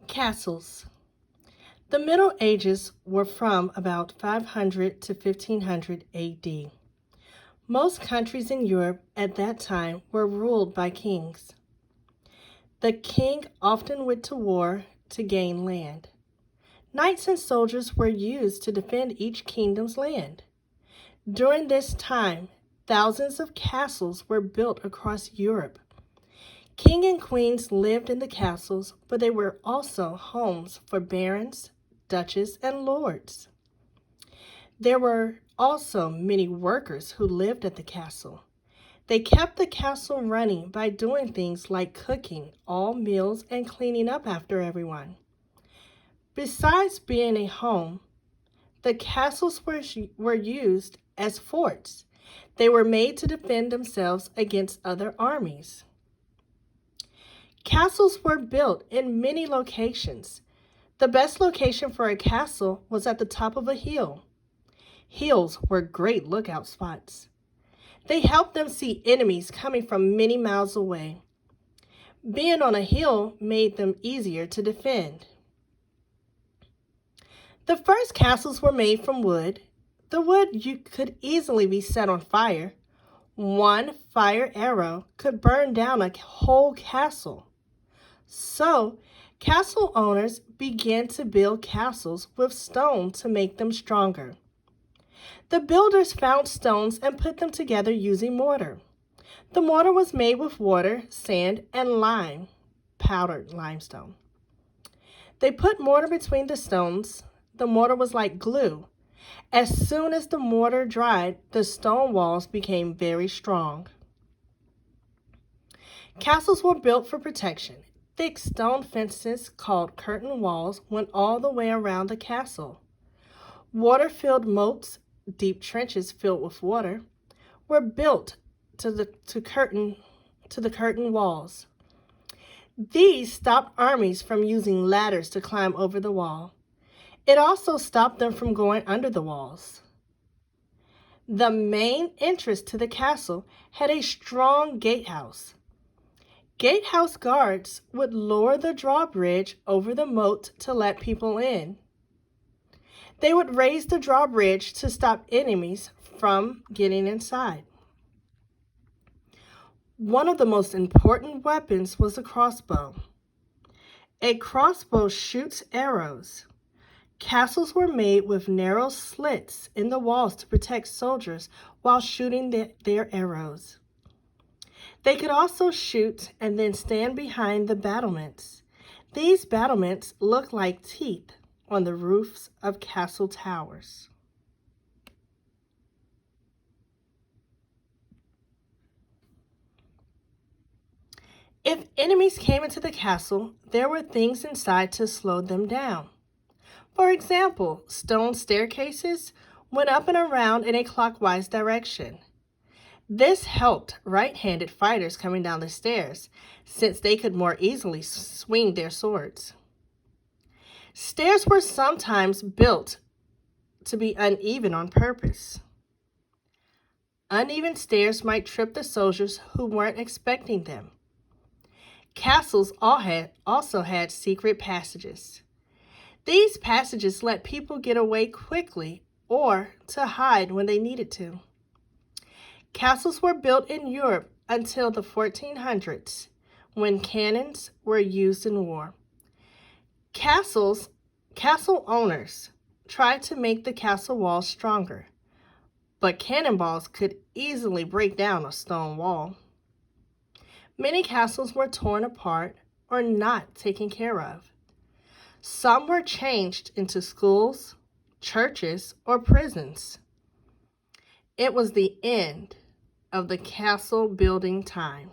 Castles. The Middle Ages were from about 500 to 1500 AD. Most countries in Europe at that time were ruled by kings. The king often went to war to gain land. Knights and soldiers were used to defend each kingdom's land. During this time, thousands of castles were built across Europe. King and queens lived in the castles, but they were also homes for barons, duchess, and lords. There were also many workers who lived at the castle. They kept the castle running by doing things like cooking all meals and cleaning up after everyone. Besides being a home, the castles were used as forts. They were made to defend themselves against other armies. Castles were built in many locations. The best location for a castle was at the top of a hill. Hills were great lookout spots. They helped them see enemies coming from many miles away. Being on a hill made them easier to defend. The first castles were made from wood. The wood could easily be set on fire. One fire arrow could burn down a whole castle. So, castle owners began to build castles with stone to make them stronger. The builders found stones and put them together using mortar. The mortar was made with water, sand, and lime, powdered limestone. They put mortar between the stones. The mortar was like glue. As soon as the mortar dried, the stone walls became very strong. Castles were built for protection. Thick stone fences called curtain walls went all the way around the castle. Water-filled moats, deep trenches filled with water, were built to the curtain walls. These stopped armies from using ladders to climb over the wall. It also stopped them from going under the walls. The main entrance to the castle had a strong gatehouse. Gatehouse guards would lower the drawbridge over the moat to let people in. They would raise the drawbridge to stop enemies from getting inside. One of the most important weapons was a crossbow. A crossbow shoots arrows. Castles were made with narrow slits in the walls to protect soldiers while shooting their arrows. They could also shoot and then stand behind the battlements. These battlements looked like teeth on the roofs of castle towers. If enemies came into the castle, there were things inside to slow them down. For example, stone staircases went up and around in a clockwise direction. This helped right-handed fighters coming down the stairs, since they could more easily swing their swords. Stairs were sometimes built to be uneven on purpose. Uneven stairs might trip the soldiers who weren't expecting them. Castles also had secret passages. These passages let people get away quickly or to hide when they needed to. Castles were built in Europe until the 1400s, when cannons were used in war. Castle owners tried to make the castle walls stronger, but cannonballs could easily break down a stone wall. Many castles were torn apart or not taken care of. Some were changed into schools, churches, or prisons. It was the end of the castle building time.